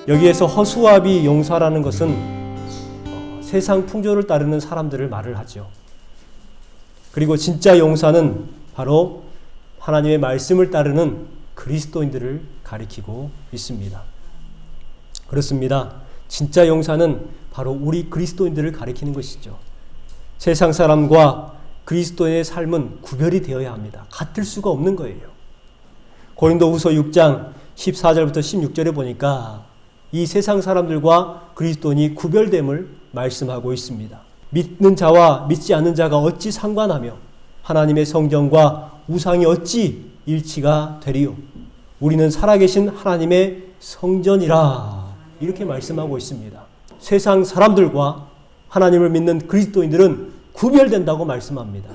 여기에서 허수아비 용사라는 것은 세상 풍조를 따르는 사람들을 말을 하죠. 그리고 진짜 용사는 바로 하나님의 말씀을 따르는 그리스도인들을 가리키고 있습니다. 그렇습니다. 진짜 용사는 바로 우리 그리스도인들을 가리키는 것이죠. 세상 사람과 그리스도인의 삶은 구별이 되어야 합니다. 같을 수가 없는 거예요. 고린도후서 6장 14절부터 16절에 보니까 이 세상 사람들과 그리스도인이 구별됨을 말씀하고 있습니다. 믿는 자와 믿지 않는 자가 어찌 상관하며 하나님의 성전과 우상이 어찌 일치가 되리요. 우리는 살아계신 하나님의 성전이라 이렇게 말씀하고 있습니다. 세상 사람들과 하나님을 믿는 그리스도인들은 구별된다고 말씀합니다.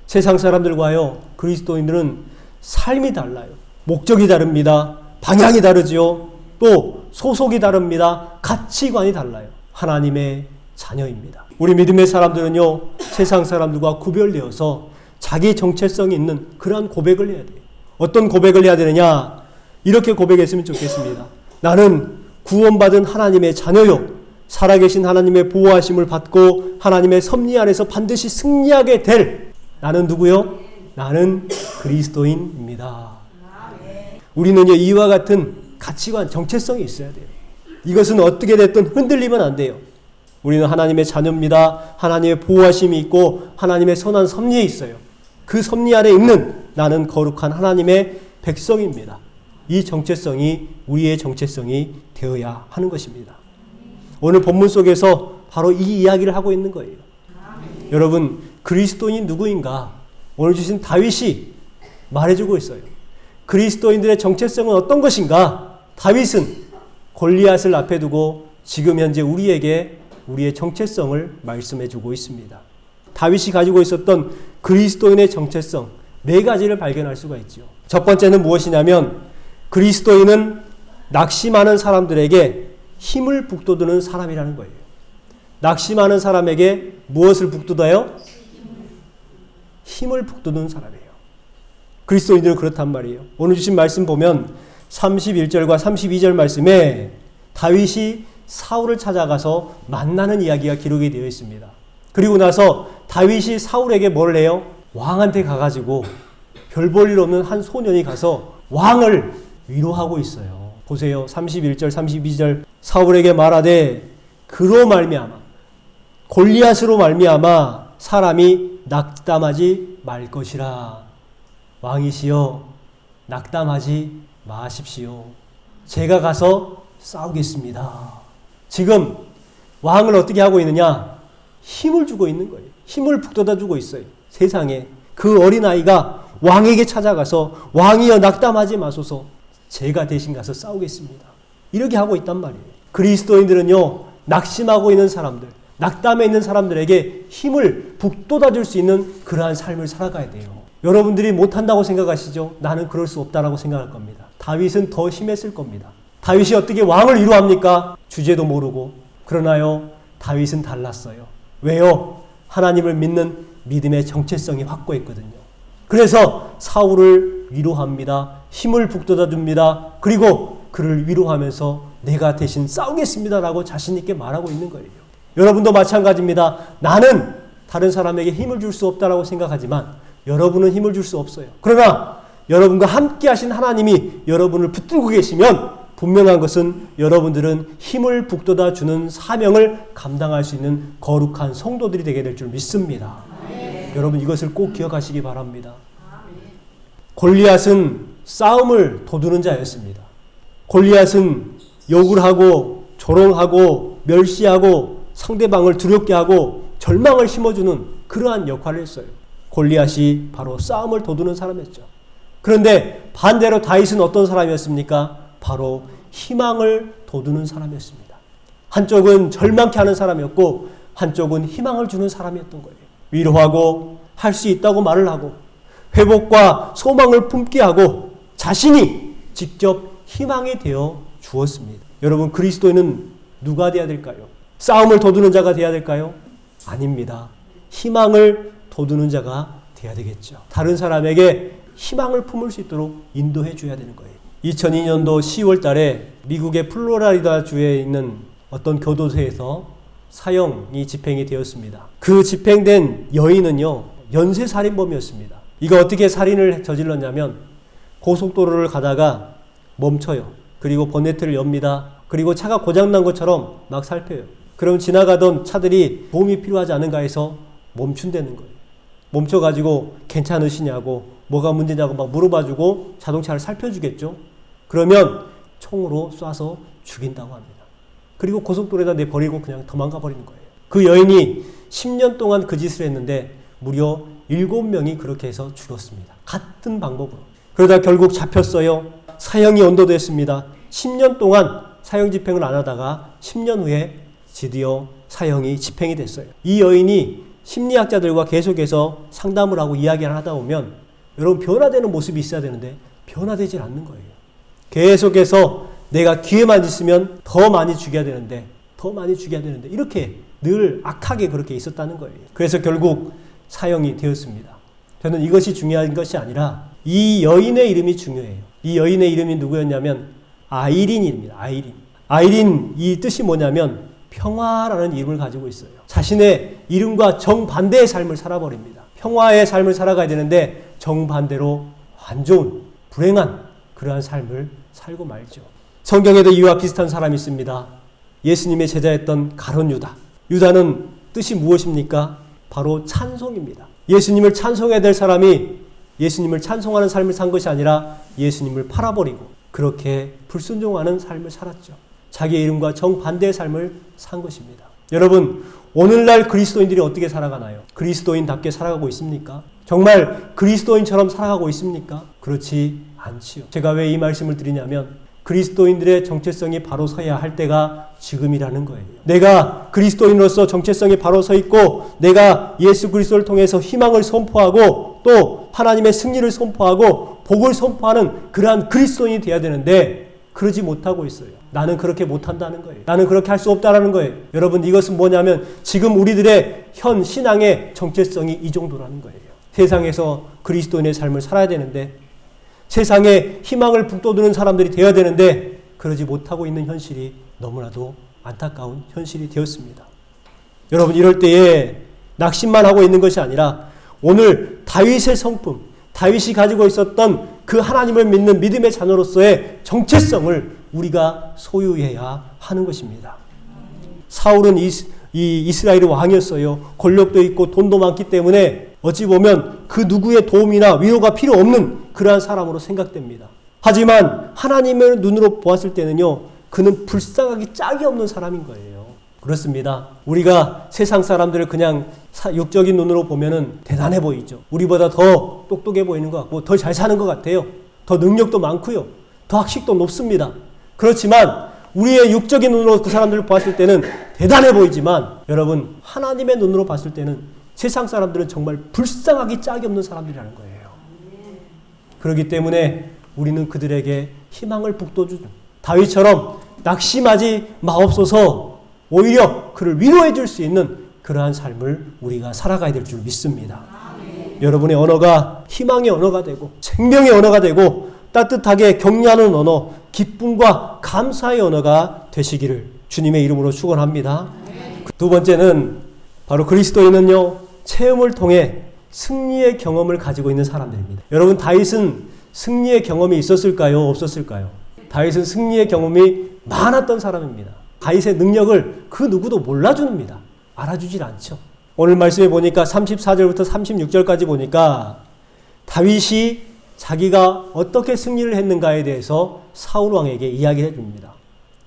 세상 사람들과요 그리스도인들은 삶이 달라요. 목적이 다릅니다. 방향이 다르지요. 또 소속이 다릅니다. 가치관이 달라요. 하나님의 자녀입니다. 우리 믿음의 사람들은요 세상 사람들과 구별되어서 자기 정체성이 있는 그러한 고백을 해야 돼요. 어떤 고백을 해야 되느냐? 이렇게 고백했으면 좋겠습니다. 나는 구원받은 하나님의 자녀요. 살아계신 하나님의 보호하심을 받고 하나님의 섭리 안에서 반드시 승리하게 될 나는 누구요? 나는 그리스도인입니다. 우리는요 이와 같은 가치관, 정체성이 있어야 돼요. 이것은 어떻게 됐든 흔들리면 안 돼요. 우리는 하나님의 자녀입니다. 하나님의 보호하심이 있고 하나님의 선한 섭리에 있어요. 그 섭리 아래 있는 나는 거룩한 하나님의 백성입니다. 이 정체성이 우리의 정체성이 되어야 하는 것입니다. 오늘 본문 속에서 바로 이 이야기를 하고 있는 거예요. 여러분 그리스도인이 누구인가? 오늘 주신 다윗이 말해주고 있어요. 그리스도인들의 정체성은 어떤 것인가? 다윗은 골리앗을 앞에 두고 지금 현재 우리에게 우리의 정체성을 말씀해주고 있습니다. 다윗이 가지고 있었던 그리스도인의 정체성 4가지를 발견할 수가 있죠. 첫 번째는 무엇이냐면 그리스도인은 낙심하는 사람들에게 힘을 북돋우는 사람이라는 거예요. 낙심하는 사람에게 무엇을 북돋아요? 힘을 북돋우는 사람이에요. 그리스도인들은 그렇단 말이에요. 오늘 주신 말씀 보면 31절과 32절 말씀에 다윗이 사울을 찾아가서 만나는 이야기가 기록이 되어 있습니다. 그리고 나서 다윗이 사울에게 뭘 해요? 왕한테 가가지고 별 볼 일 없는 한 소년이 가서 왕을 위로하고 있어요. 보세요. 31절 32절 사울에게 말하되 그로 말미암아 골리앗으로 말미암아 사람이 낙담하지 말 것이라. 왕이시여 낙담하지 마십시오. 제가 가서 싸우겠습니다. 지금 왕을 어떻게 하고 있느냐? 힘을 주고 있는 거예요. 힘을 북돋아 주고 있어요. 세상에 그 어린아이가 왕에게 찾아가서 왕이여 낙담하지 마소서 제가 대신 가서 싸우겠습니다. 이렇게 하고 있단 말이에요. 그리스도인들은요 낙심하고 있는 사람들, 낙담해 있는 사람들에게 힘을 북돋아 줄 수 있는 그러한 삶을 살아가야 돼요. 여러분들이 못한다고 생각하시죠? 나는 그럴 수 없다라고 생각할 겁니다. 다윗은 더 심했을 겁니다. 다윗이 어떻게 왕을 위로합니까? 주제도 모르고. 그러나요 다윗은 달랐어요. 왜요? 하나님을 믿는 믿음의 정체성이 확고했거든요. 그래서 사울을 위로합니다. 힘을 북돋아 줍니다. 그리고 그를 위로하면서 내가 대신 싸우겠습니다라고 자신 있게 말하고 있는 거예요. 여러분도 마찬가지입니다. 나는 다른 사람에게 힘을 줄 수 없다라고 생각하지만 여러분은 힘을 줄 수 없어요. 그러나 여러분과 함께 하신 하나님이 여러분을 붙들고 계시면 분명한 것은 여러분들은 힘을 북돋아 주는 사명을 감당할 수 있는 거룩한 성도들이 되게 될 줄 믿습니다. 여러분 이것을 꼭 기억하시기 바랍니다. 골리앗은 싸움을 도두는 자였습니다. 골리앗은 욕을 하고 조롱하고 멸시하고 상대방을 두렵게 하고 절망을 심어주는 그러한 역할을 했어요. 골리앗이 바로 싸움을 도두는 사람이었죠. 그런데 반대로 다윗은 어떤 사람이었습니까? 바로 희망을 돋우는 사람이었습니다. 한쪽은 절망케 하는 사람이었고 한쪽은 희망을 주는 사람이었던 거예요. 위로하고 할 수 있다고 말을 하고 회복과 소망을 품게 하고 자신이 직접 희망이 되어 주었습니다. 여러분 그리스도인은 누가 되어야 될까요? 싸움을 돋우는 자가 되어야 될까요? 아닙니다. 희망을 돋우는 자가 되어야 되겠죠. 다른 사람에게 희망을 품을 수 있도록 인도해 줘야 되는 거예요. 2002년도 10월 달에 미국의 플로리다 주에 있는 어떤 교도소에서 사형이 집행이 되었습니다. 그 집행된 여인은요, 연쇄살인범이었습니다. 이거 어떻게 살인을 저질렀냐면 고속도로를 가다가 멈춰요. 그리고 본네트를 엽니다. 그리고 차가 고장난 것처럼 막 살펴요. 그럼 지나가던 차들이 도움이 필요하지 않은가 해서 멈춘다는 거예요. 멈춰가지고 괜찮으시냐고 뭐가 문제냐고 막 물어봐주고 자동차를 살펴주겠죠. 그러면 총으로 쏴서 죽인다고 합니다. 그리고 고속도로에다 내버리고 그냥 도망가 버리는 거예요. 그 여인이 10년 동안 그 짓을 했는데 무려 7명이 그렇게 해서 죽었습니다. 같은 방법으로. 그러다 결국 잡혔어요. 사형이 언도됐습니다. 10년 동안 사형 집행을 안 하다가 10년 후에 드디어 사형이 집행이 됐어요. 이 여인이 심리학자들과 계속해서 상담을 하고 이야기를 하다 보면 여러분 변화되는 모습이 있어야 되는데 변화되질 않는 거예요. 계속해서 내가 기회만 있으면 더 많이 죽여야 되는데 이렇게 늘 악하게 그렇게 있었다는 거예요. 그래서 결국 사형이 되었습니다. 저는 이것이 중요한 것이 아니라 이 여인의 이름이 중요해요. 이 여인의 이름이 누구였냐면 아이린입니다. 아이린 이 뜻이 뭐냐면 평화라는 이름을 가지고 있어요. 자신의 이름과 정반대의 삶을 살아버립니다. 평화의 삶을 살아가야 되는데 정반대로 안 좋은 불행한 그러한 삶을 살고 말죠. 성경에도 이와 비슷한 사람이 있습니다. 예수님의 제자였던 가룟 유다. 유다는 뜻이 무엇입니까? 바로 찬송입니다. 예수님을 찬송해야 될 사람이 예수님을 찬송하는 삶을 산 것이 아니라 예수님을 팔아버리고 그렇게 불순종하는 삶을 살았죠. 자기의 이름과 정반대의 삶을 산 것입니다. 여러분, 오늘날 그리스도인들이 어떻게 살아가나요? 그리스도인답게 살아가고 있습니까? 정말 그리스도인처럼 살아가고 있습니까? 그렇지 않지요. 제가 왜 이 말씀을 드리냐면 그리스도인들의 정체성이 바로 서야 할 때가 지금이라는 거예요. 내가 그리스도인으로서 정체성이 바로 서 있고 내가 예수 그리스도를 통해서 희망을 선포하고 또 하나님의 승리를 선포하고 복을 선포하는 그러한 그리스도인이 되어야 되는데 그러지 못하고 있어요. 나는 그렇게 못한다는 거예요. 나는 그렇게 할 수 없다는 거예요. 여러분, 이것은 뭐냐면 지금 우리들의 현 신앙의 정체성이 이 정도라는 거예요. 세상에서 그리스도인의 삶을 살아야 되는데 세상에 희망을 북돋우는 사람들이 되어야 되는데 그러지 못하고 있는 현실이 너무나도 안타까운 현실이 되었습니다. 여러분, 이럴 때에 낙심만 하고 있는 것이 아니라 오늘 다윗의 성품, 다윗이 가지고 있었던 그 하나님을 믿는 믿음의 자녀로서의 정체성을 우리가 소유해야 하는 것입니다. 사울은 이스라엘의 왕이었어요. 권력도 있고 돈도 많기 때문에 어찌 보면 그 누구의 도움이나 위로가 필요 없는 그러한 사람으로 생각됩니다. 하지만 하나님의 눈으로 보았을 때는요, 그는 불쌍하기 짝이 없는 사람인 거예요. 그렇습니다. 우리가 세상 사람들을 그냥 육적인 눈으로 보면은 대단해 보이죠. 우리보다 더 똑똑해 보이는 것 같고 더 잘 사는 것 같아요. 더 능력도 많고요. 더 학식도 높습니다. 그렇지만 우리의 육적인 눈으로 그 사람들을 보았을 때는 대단해 보이지만 여러분, 하나님의 눈으로 봤을 때는 세상 사람들은 정말 불쌍하기 짝이 없는 사람들이라는 거예요. 그렇기 때문에 우리는 그들에게 희망을 북돋주죠. 다윗처럼 낙심하지 마옵소서, 오히려 그를 위로해 줄 수 있는 그러한 삶을 우리가 살아가야 될 줄 믿습니다. 여러분의 언어가 희망의 언어가 되고 생명의 언어가 되고 따뜻하게 격려하는 언어, 기쁨과 감사의 언어가 되시기를 주님의 이름으로 축원합니다. 두 번째는 바로 그리스도인은요, 체험을 통해 승리의 경험을 가지고 있는 사람들입니다. 여러분, 다윗은 승리의 경험이 있었을까요? 없었을까요? 다윗은 승리의 경험이 많았던 사람입니다. 다윗의 능력을 그 누구도 몰라줍니다. 알아주질 않죠. 오늘 말씀에 보니까 34절부터 36절까지 보니까 다윗이 자기가 어떻게 승리를 했는가에 대해서 사울 왕에게 이야기해 줍니다.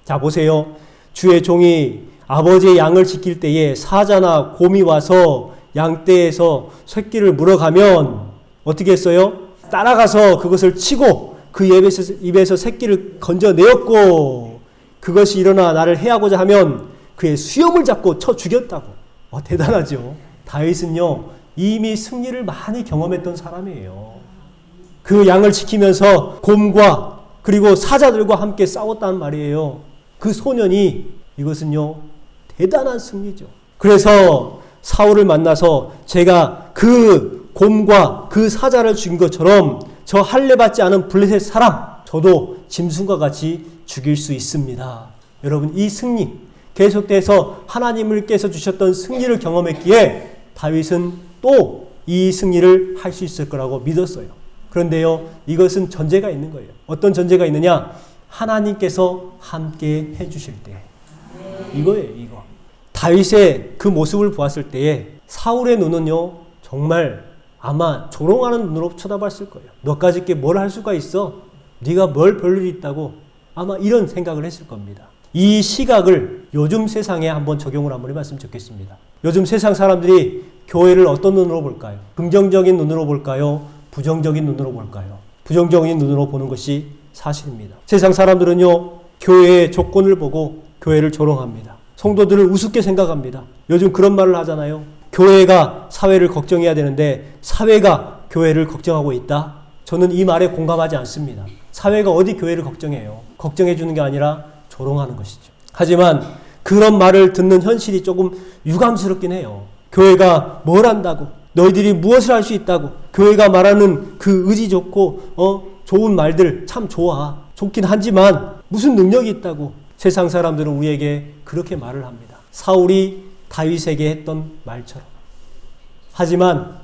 자, 보세요. 주의 종이 아버지의 양을 지킬 때에 사자나 곰이 와서 양떼에서 새끼를 물어가면 어떻게 했어요? 따라가서 그것을 치고 그 입에서 새끼를 건져내었고 그것이 일어나 나를 해하고자 하면 그의 수염을 잡고 쳐 죽였다고. 대단하죠. 다윗은요, 이미 승리를 많이 경험했던 사람이에요. 그 양을 지키면서 곰과 그리고 사자들과 함께 싸웠단 말이에요. 그 소년이, 이것은요, 대단한 승리죠. 그래서 사울을 만나서 제가 그 곰과 그 사자를 죽인 것처럼 저 할례 받지 않은 블레셋 사람, 저도 짐승과 같이 죽일 수 있습니다. 여러분, 이 승리, 계속돼서 하나님께서 주셨던 승리를 경험했기에 다윗은 또 이 승리를 할 수 있을 거라고 믿었어요. 그런데요, 이것은 전제가 있는 거예요. 어떤 전제가 있느냐? 하나님께서 함께 해주실 때. 이거예요, 이거. 다윗의 그 모습을 보았을 때에 사울의 눈은요, 정말 아마 조롱하는 눈으로 쳐다봤을 거예요. 너까짓 게 뭘 할 수가 있어? 네가 뭘 별일이 있다고? 아마 이런 생각을 했을 겁니다. 이 시각을 요즘 세상에 한번 적용을 한번 해봤으면 좋겠습니다. 요즘 세상 사람들이 교회를 어떤 눈으로 볼까요? 긍정적인 눈으로 볼까요? 부정적인 눈으로 볼까요? 부정적인 눈으로 보는 것이 사실입니다. 세상 사람들은요, 교회의 조건을 보고 교회를 조롱합니다. 성도들을 우습게 생각합니다. 요즘 그런 말을 하잖아요. 교회가 사회를 걱정해야 되는데 사회가 교회를 걱정하고 있다? 저는 이 말에 공감하지 않습니다. 사회가 어디 교회를 걱정해요? 걱정해 주는 게 아니라 조롱하는 것이죠. 하지만 그런 말을 듣는 현실이 조금 유감스럽긴 해요. 교회가 뭘 한다고? 너희들이 무엇을 할 수 있다고? 교회가 말하는 그 의지 좋고 좋은 말들 참 좋아. 좋긴 하지만 무슨 능력이 있다고? 세상 사람들은 우리에게 그렇게 말을 합니다. 사울이 다윗에게 했던 말처럼. 하지만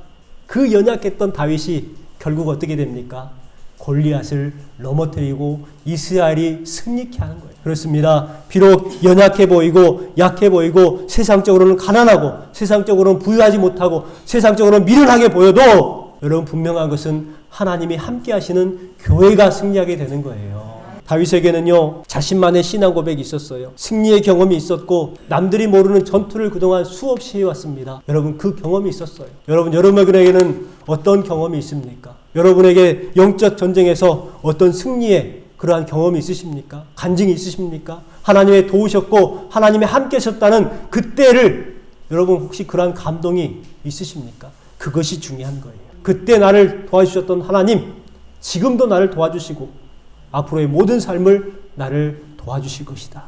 그 연약했던 다윗이 결국 어떻게 됩니까? 골리앗을 넘어뜨리고 이스라엘이 승리케 하는 거예요. 그렇습니다. 비록 연약해 보이고 약해 보이고 세상적으로는 가난하고 세상적으로는 부유하지 못하고 세상적으로는 미련하게 보여도 여러분, 분명한 것은 하나님이 함께 하시는 교회가 승리하게 되는 거예요. 다윗에게는요, 자신만의 신앙 고백이 있었어요. 승리의 경험이 있었고 남들이 모르는 전투를 그동안 수없이 해왔습니다. 여러분, 그 경험이 있었어요. 여러분에게는 어떤 경험이 있습니까? 여러분에게 영적 전쟁에서 어떤 승리의 그러한 경험이 있으십니까? 간증이 있으십니까? 하나님의 도우셨고 하나님의 함께 하셨다는 그때를 여러분 혹시 그러한 감동이 있으십니까? 그것이 중요한 거예요. 그때 나를 도와주셨던 하나님, 지금도 나를 도와주시고 앞으로의 모든 삶을 나를 도와주실 것이다.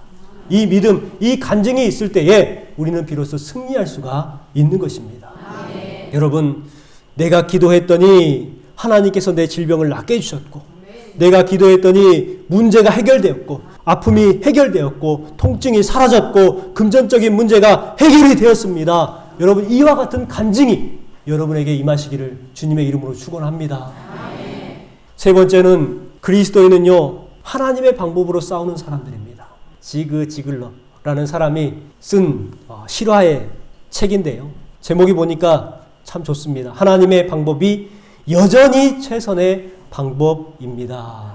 이 믿음, 이 간증이 있을 때에 우리는 비로소 승리할 수가 있는 것입니다. 여러분, 내가 기도했더니 하나님께서 내 질병을 낫게 해주셨고, 내가 기도했더니 문제가 해결되었고, 아픔이 해결되었고, 통증이 사라졌고, 금전적인 문제가 해결이 되었습니다. 여러분, 이와 같은 간증이 여러분에게 임하시기를 주님의 이름으로 축원합니다. 세 번째는 그리스도인은요, 하나님의 방법으로 싸우는 사람들입니다. 지글러라는 사람이 쓴 실화의 책인데요. 제목이 보니까 참 좋습니다. 하나님의 방법이 여전히 최선의 방법입니다.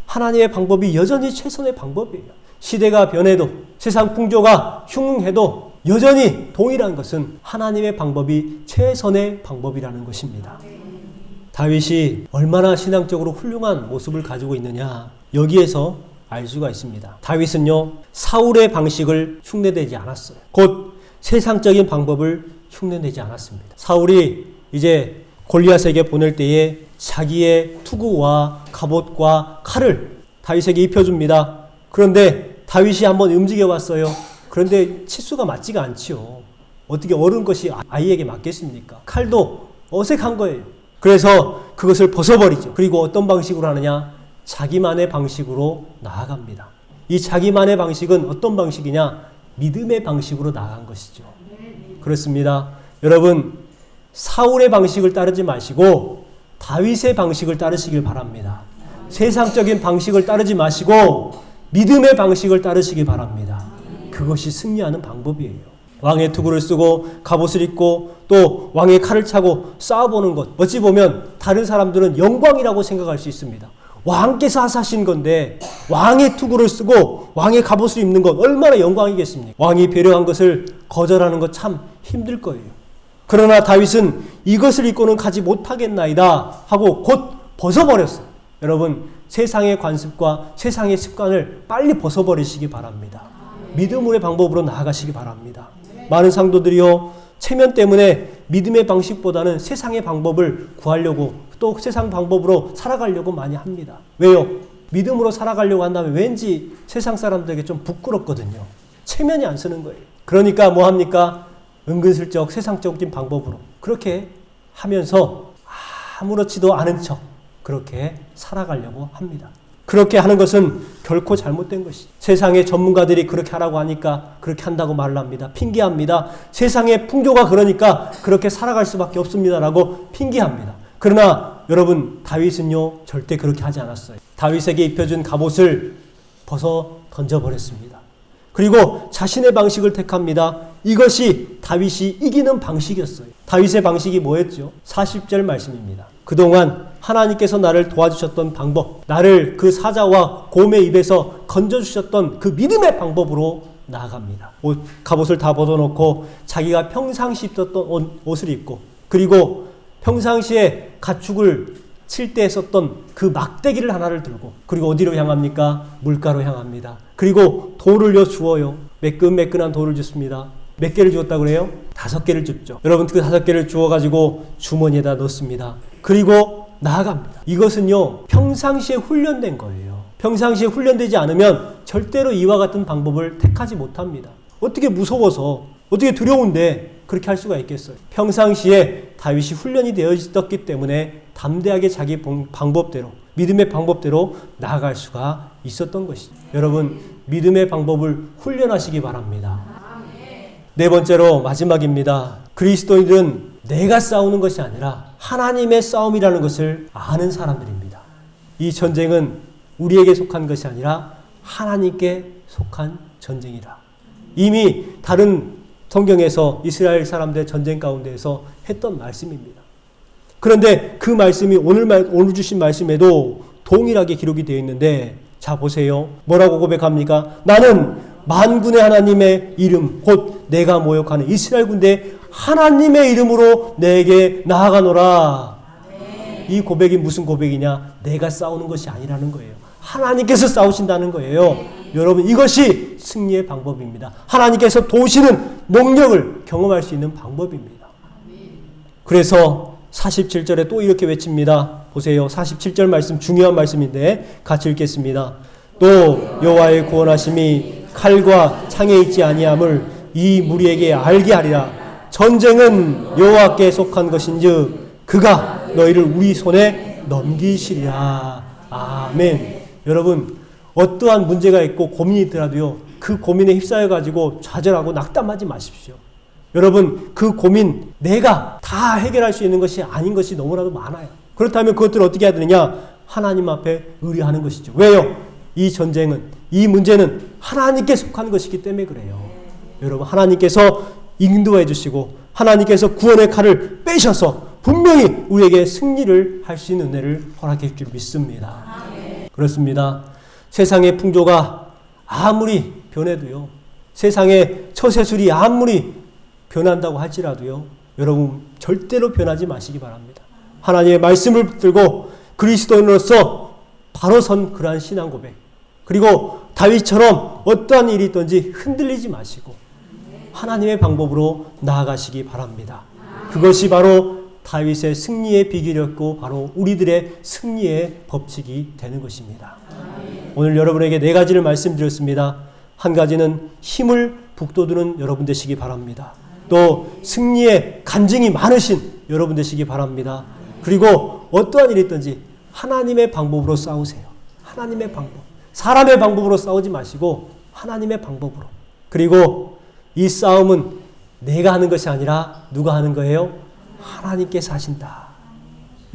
하나님의 방법이 여전히 최선의 방법이에요. 시대가 변해도 세상 풍조가 흉흉해도 여전히 동일한 것은 하나님의 방법이 최선의 방법이라는 것입니다. 다윗이 얼마나 신앙적으로 훌륭한 모습을 가지고 있느냐, 여기에서 알 수가 있습니다. 다윗은요, 사울의 방식을 흉내내지 않았어요. 곧 세상적인 방법을 흉내내지 않았습니다. 사울이 이제 골리앗에게 보낼 때에 자기의 투구와 갑옷과 칼을 다윗에게 입혀줍니다. 그런데 다윗이 한번 움직여 봤어요. 그런데 치수가 맞지가 않지요. 어떻게 어른 것이 아이에게 맞겠습니까? 칼도 어색한 거예요. 그래서 그것을 벗어버리죠. 그리고 어떤 방식으로 하느냐? 자기만의 방식으로 나아갑니다. 이 자기만의 방식은 어떤 방식이냐? 믿음의 방식으로 나아간 것이죠. 그렇습니다. 여러분, 사울의 방식을 따르지 마시고 다윗의 방식을 따르시길 바랍니다. 세상적인 방식을 따르지 마시고 믿음의 방식을 따르시길 바랍니다. 그것이 승리하는 방법이에요. 왕의 투구를 쓰고 갑옷을 입고 또 왕의 칼을 차고 싸워보는 것, 어찌 보면 다른 사람들은 영광이라고 생각할 수 있습니다. 왕께서 하신 건데 왕의 투구를 쓰고 왕의 갑옷을 입는 것 얼마나 영광이겠습니까? 왕이 배려한 것을 거절하는 것 참 힘들 거예요. 그러나 다윗은 이것을 입고는 가지 못하겠나이다 하고 곧 벗어버렸어요. 여러분, 세상의 관습과 세상의 습관을 빨리 벗어버리시기 바랍니다. 믿음의 방법으로 나아가시기 바랍니다. 많은 상도들이요, 체면 때문에 믿음의 방식보다는 세상의 방법을 구하려고 또 세상 방법으로 살아가려고 많이 합니다. 왜요? 믿음으로 살아가려고 한다면 왠지 세상 사람들에게 좀 부끄럽거든요. 체면이 안 쓰는 거예요. 그러니까 뭐 합니까? 은근슬쩍 세상적인 방법으로 그렇게 하면서 아무렇지도 않은 척, 그렇게 살아가려고 합니다. 그렇게 하는 것은 결코 잘못된 것이죠. 세상의 전문가들이 그렇게 하라고 하니까 그렇게 한다고 말을 합니다. 핑계합니다. 세상의 풍조가 그러니까 그렇게 살아갈 수밖에 없습니다라고 핑계합니다. 그러나 여러분, 다윗은요 절대 그렇게 하지 않았어요. 다윗에게 입혀준 갑옷을 벗어 던져버렸습니다. 그리고 자신의 방식을 택합니다. 이것이 다윗이 이기는 방식이었어요. 다윗의 방식이 뭐였죠? 40절 말씀입니다. 그동안 하나님께서 나를 도와주셨던 방법, 나를 그 사자와 곰의 입에서 건져주셨던 그 믿음의 방법으로 나아갑니다. 갑옷을 다 벗어놓고 자기가 평상시 입었던 옷을 입고, 그리고 평상시에 가축을 칠 때 썼던 그 막대기를 하나를 들고, 그리고 어디로 향합니까? 물가로 향합니다. 그리고 돌을 주어요. 매끈매끈한 돌을 줍습니다. 몇 개를 주었다고 그래요? 5개를 줍죠. 여러분, 그 5개를 주어가지고 주머니에다 넣습니다. 그리고 나아갑니다. 이것은요 평상시에 훈련된 거예요. 평상시에 훈련되지 않으면 절대로 이와 같은 방법을 택하지 못합니다. 어떻게 무서워서, 어떻게 두려운데 그렇게 할 수가 있겠어요? 평상시에 다윗이 훈련이 되어 있었기 때문에 담대하게 자기 방법대로, 믿음의 방법대로 나아갈 수가 있었던 것이죠. 여러분, 믿음의 방법을 훈련하시기 바랍니다. 네 번째로 마지막입니다. 그리스도인들은 내가 싸우는 것이 아니라 하나님의 싸움이라는 것을 아는 사람들입니다. 이 전쟁은 우리에게 속한 것이 아니라 하나님께 속한 전쟁이라. 이미 다른 성경에서 이스라엘 사람들의 전쟁 가운데에서 했던 말씀입니다. 그런데 그 말씀이 오늘 주신 말씀에도 동일하게 기록이 되어 있는데, 자 보세요. 뭐라고 고백합니까? 나는 만군의 하나님의 이름, 곧 내가 모욕하는 이스라엘 군대 하나님의 이름으로 내게 나아가노라. 이 고백이 무슨 고백이냐? 내가 싸우는 것이 아니라는 거예요. 하나님께서 싸우신다는 거예요. 여러분, 이것이 승리의 방법입니다. 하나님께서 도우시는 능력을 경험할 수 있는 방법입니다. 그래서 47절에 또 이렇게 외칩니다. 보세요. 47절 말씀, 중요한 말씀인데 같이 읽겠습니다. 또 여호와의 구원하심이 칼과 창에 있지 아니함을 이 무리에게 알게 하리라. 전쟁은 여호와께 속한 것인즉 그가 너희를 우리 손에 넘기시리라. 아멘. 여러분, 어떠한 문제가 있고 고민이 있더라도요, 그 고민에 휩싸여 가지고 좌절하고 낙담하지 마십시오. 여러분, 그 고민 내가 다 해결할 수 있는 것이 아닌 것이 너무나도 많아요. 그렇다면 그것들을 어떻게 해야 되느냐? 하나님 앞에 의뢰하는 것이죠. 왜요? 이 전쟁은, 이 문제는 하나님께 속한 것이기 때문에 그래요. 여러분, 하나님께서 인도해 주시고 하나님께서 구원의 칼을 빼셔서 분명히 우리에게 승리를 할 수 있는 은혜를 허락해 줄 줄 믿습니다. 그렇습니다. 세상의 풍조가 아무리 변해도요, 세상의 처세술이 아무리 변한다고 할지라도요, 여러분 절대로 변하지 마시기 바랍니다. 하나님의 말씀을 붙들고 그리스도인으로서 바로 선 그러한 신앙 고백, 그리고 다윗처럼 어떠한 일이 있든지 흔들리지 마시고 하나님의 방법으로 나아가시기 바랍니다. 그것이 바로 다윗의 승리의 비결이었고 바로 우리들의 승리의 법칙이 되는 것입니다. 오늘 여러분에게 4가지를 말씀드렸습니다. 한 가지는 힘을 북돋우는 여러분 되시기 바랍니다. 또 승리의 간증이 많으신 여러분 되시기 바랍니다. 그리고 어떠한 일이 있든지 하나님의 방법으로 싸우세요. 하나님의 방법. 사람의 방법으로 싸우지 마시고 하나님의 방법으로. 그리고 이 싸움은 내가 하는 것이 아니라 누가 하는 거예요? 하나님께서 하신다.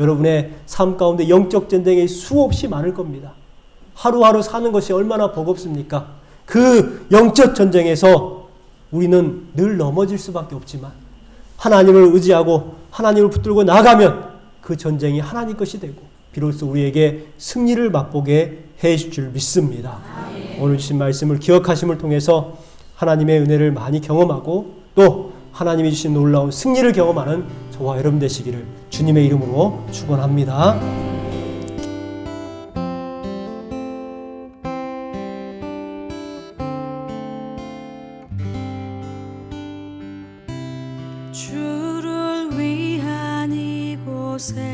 여러분의 삶 가운데 영적 전쟁이 수없이 많을 겁니다. 하루하루 사는 것이 얼마나 버겁습니까? 그 영적 전쟁에서 우리는 늘 넘어질 수밖에 없지만 하나님을 의지하고 하나님을 붙들고 나가면 그 전쟁이 하나님 것이 되고 비로소 우리에게 승리를 맛보게 해줄 줄 믿습니다. 오늘 주신 말씀을 기억하심을 통해서 하나님의 은혜를 많이 경험하고 또 하나님이 주신 놀라운 승리를 경험하는 저와 여러분 되시기를 주님의 이름으로 축원합니다. 주를 위한 이곳에